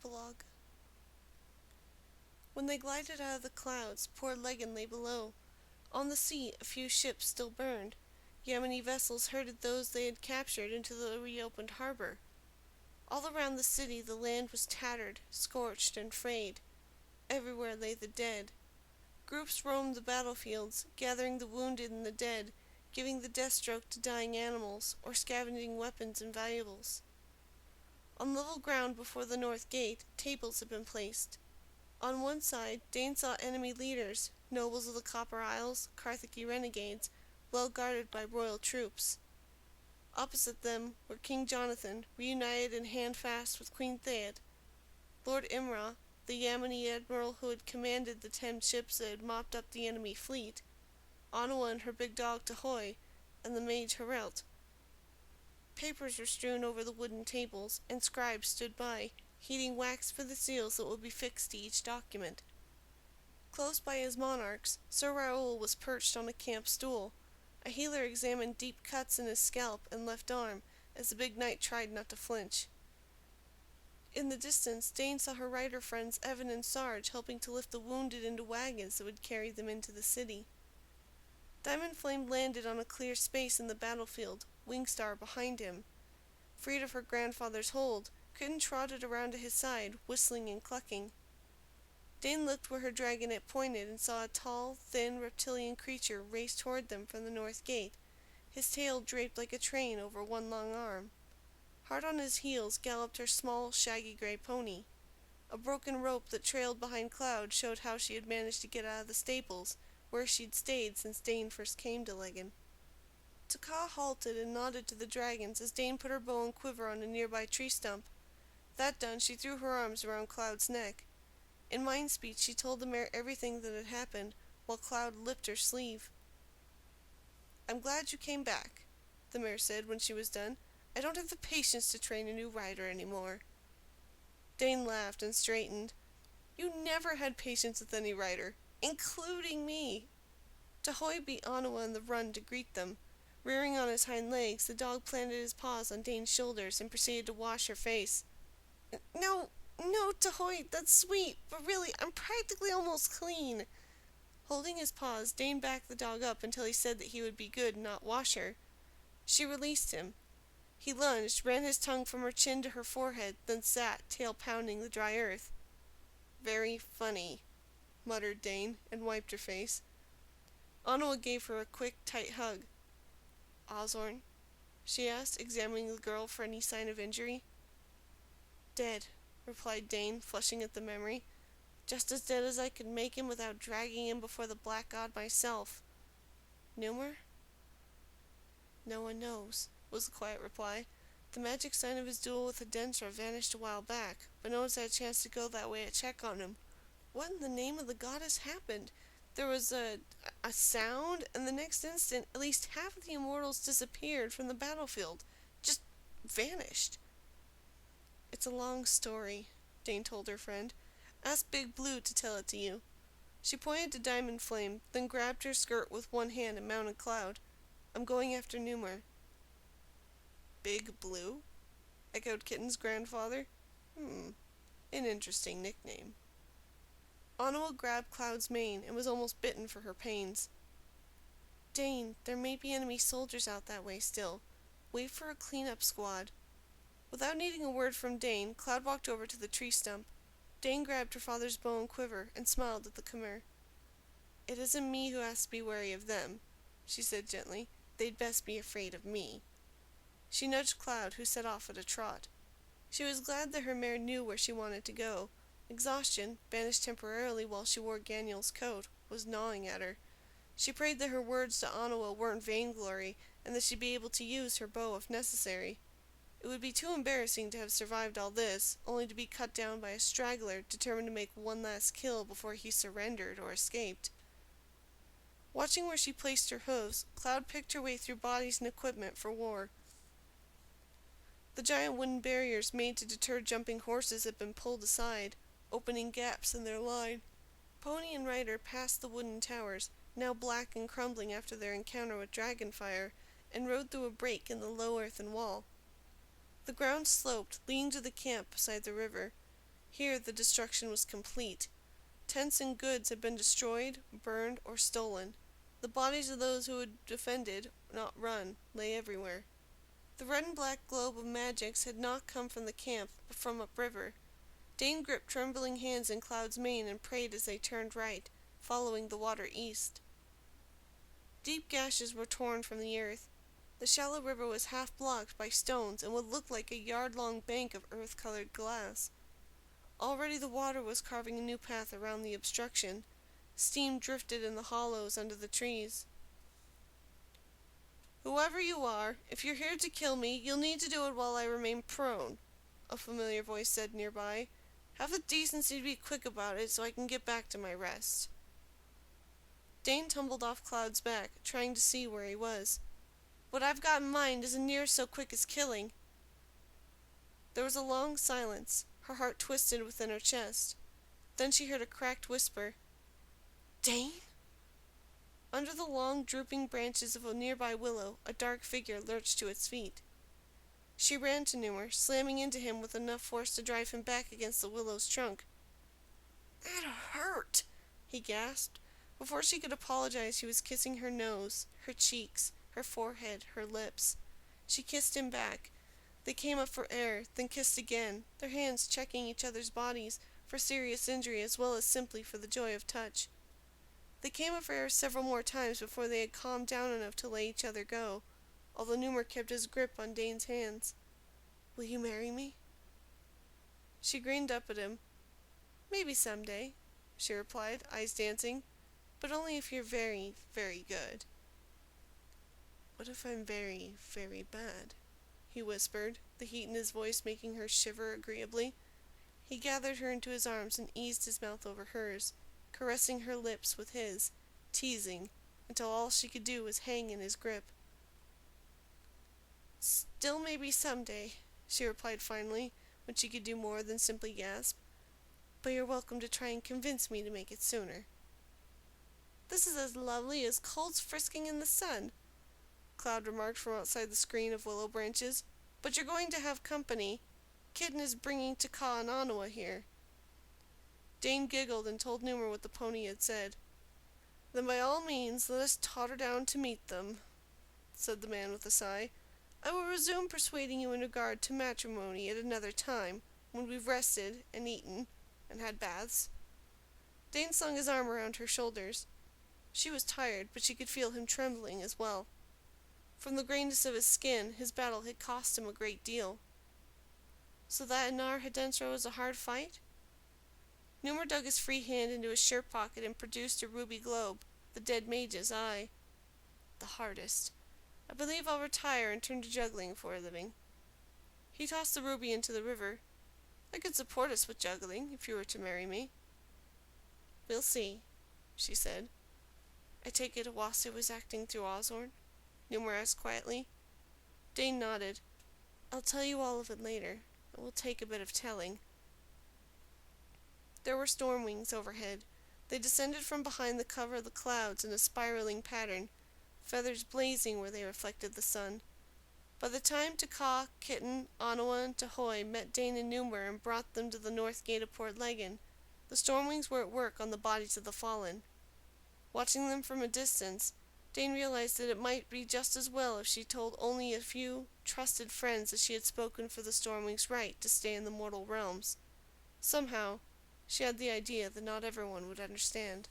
Epilogue. When they glided out of the clouds, poor Leggan lay below. On the sea a few ships still burned. Yamani vessels herded those they had captured into the reopened harbor. All around the city the land was tattered, scorched, and frayed. Everywhere lay the dead. Groups roamed the battlefields, gathering the wounded and the dead, giving the death stroke to dying animals, or scavenging weapons and valuables. On level ground before the north gate, tables had been placed. On one side, Dane saw enemy leaders, nobles of the Copper Isles, Carthage renegades, well guarded by royal troops. Opposite them were King Jonathan, reunited and hand-fast with Queen Theod, Lord Imra, the Yamani admiral who had commanded the 10 ships that had mopped up the enemy fleet, Anawa and her big dog Tahoe, and the mage Herelt. Papers were strewn over the wooden tables, and scribes stood by, heating wax for the seals that would be fixed to each document. Close by his monarchs, Sir Raoul was perched on a camp stool. A healer examined deep cuts in his scalp and left arm, as the big knight tried not to flinch. In the distance, Dane saw her rider friends Evan and Sarge helping to lift the wounded into wagons that would carry them into the city. Diamond Flame landed on a clear space in the battlefield, Wingstar behind him. Freed of her grandfather's hold, Kitten trotted around to his side, whistling and clucking. Dane looked where her dragonette pointed and saw a tall, thin, reptilian creature race toward them from the north gate, his tail draped like a train over one long arm. Hard on his heels galloped her small, shaggy gray pony. A broken rope that trailed behind Cloud showed how she had managed to get out of the stables, where she'd stayed since Dane first came to Leggan. Taka halted and nodded to the dragons as Dane put her bow and quiver on a nearby tree stump. That done, she threw her arms around Cloud's neck. In mind speech, she told the mare everything that had happened, while Cloud lipped her sleeve. "I'm glad you came back," the mare said when she was done. "I don't have the patience to train a new rider anymore." Dane laughed and straightened. "You never had patience with any rider, including me." Tahoe beat Anawa in the run to greet them. Rearing on his hind legs, the dog planted his paws on Dane's shoulders and proceeded to wash her face. No, Tahoe, that's sweet, but really, I'm practically almost clean." Holding his paws, Dane backed the dog up until he said that he would be good and not wash her. She released him. He lunged, ran his tongue from her chin to her forehead, then sat, tail pounding the dry earth. "Very funny," muttered Dane, and wiped her face. Anawa gave her a quick, tight hug. "Ozorn?" she asked, examining the girl for any sign of injury. "Dead," replied Dane, flushing at the memory. "Just as dead as I could make him without dragging him before the Black God myself." "Numer?" "No one knows," was the quiet reply. "The magic sign of his duel with the Densar vanished a while back, but no one's had a chance to go that way to check on him. What in the name of the goddess happened? There was a sound, and the next instant, at least half of the immortals disappeared from the battlefield. Just vanished." "It's a long story," Dane told her friend. "Ask Big Blue to tell it to you." She pointed to Diamond Flame, then grabbed her skirt with one hand and mounted Cloud. "I'm going after Numer." "Big Blue?" echoed Kitten's grandfather. An interesting nickname." Anawa grabbed Cloud's mane and was almost bitten for her pains. "Dane, there may be enemy soldiers out that way still. Wait for a cleanup squad." Without needing a word from Dane, Cloud walked over to the tree stump. Dane grabbed her father's bow and quiver and smiled at the Khmer. "It isn't me who has to be wary of them," she said gently. "They'd best be afraid of me." She nudged Cloud, who set off at a trot. She was glad that her mare knew where she wanted to go. Exhaustion, banished temporarily while she wore Ganyel's coat, was gnawing at her. She prayed that her words to Anawa weren't vainglory, and that she'd be able to use her bow if necessary. It would be too embarrassing to have survived all this, only to be cut down by a straggler determined to make one last kill before he surrendered or escaped. Watching where she placed her hooves, Cloud picked her way through bodies and equipment for war. The giant wooden barriers made to deter jumping horses had been pulled aside, opening gaps in their line. Pony and rider passed the wooden towers, now black and crumbling after their encounter with dragonfire, and rode through a break in the low earthen wall. The ground sloped, leading to the camp beside the river. Here the destruction was complete. Tents and goods had been destroyed, burned, or stolen. The bodies of those who had defended, not run, lay everywhere. The red and black globe of magics had not come from the camp, but from upriver. Dane gripped trembling hands in Cloud's mane and prayed as they turned right, following the water east. Deep gashes were torn from the earth. The shallow river was half blocked by stones and what looked like a yard-long bank of earth-colored glass. Already the water was carving a new path around the obstruction. Steam drifted in the hollows under the trees. "Whoever you are, if you're here to kill me, you'll need to do it while I remain prone," a familiar voice said nearby. "Have the decency to be quick about it so I can get back to my rest." Dane tumbled off Cloud's back, trying to see where he was. "What I've got in mind isn't near so quick as killing." There was a long silence. Her heart twisted within her chest. Then she heard a cracked whisper. "Dane?" Under the long, drooping branches of a nearby willow, a dark figure lurched to its feet. She ran to Numer, slamming into him with enough force to drive him back against the willow's trunk. "That hurt," he gasped. Before she could apologize, he was kissing her nose, her cheeks, her forehead, her lips. She kissed him back. They came up for air, then kissed again, their hands checking each other's bodies for serious injury as well as simply for the joy of touch. They came up for air several more times before they had calmed down enough to let each other go, although Numer kept his grip on Dane's hands. "Will you marry me?" She grinned up at him. "Maybe someday," she replied, eyes dancing. "But only if you're very, very good." "What if I'm very, very bad?" he whispered, the heat in his voice making her shiver agreeably. He gathered her into his arms and eased his mouth over hers, caressing her lips with his, teasing, until all she could do was hang in his grip. "Still maybe someday," she replied finally, when she could do more than simply gasp. "But you're welcome to try and convince me to make it sooner." "This is as lovely as colts frisking in the sun," Cloud remarked from outside the screen of willow branches. "But you're going to have company. Kitten is bringing Taka and Anawa here." Dane giggled and told Numer what the pony had said. "Then by all means let us totter down to meet them," said the man with a sigh. "I will resume persuading you in regard to matrimony at another time, when we've rested and eaten and had baths." Dane slung his arm around her shoulders. She was tired, but she could feel him trembling as well. From the grayness of his skin, his battle had cost him a great deal. "So that in Narragansett was a hard fight?" Numer dug his free hand into his shirt pocket and produced a ruby globe, the dead mage's eye. "The hardest. I believe I'll retire and turn to juggling for a living." He tossed the ruby into the river. "I could support us with juggling, if you were to marry me." "We'll see," she said. "I take it Awase was acting through Osborne?" Numer asked quietly. Dane nodded. "I'll tell you all of it later. It will take a bit of telling." There were storm wings overhead. They descended from behind the cover of the clouds in a spiraling pattern, feathers blazing where they reflected the sun. By the time Taka, Kitten, Anawa, and Tahoe met Dane and Numer and brought them to the north gate of Port Leggan, the storm wings were at work on the bodies of the fallen. Watching them from a distance, Dane realized that it might be just as well if she told only a few trusted friends that she had spoken for the Stormwing's right to stay in the mortal realms. Somehow, she had the idea that not everyone would understand.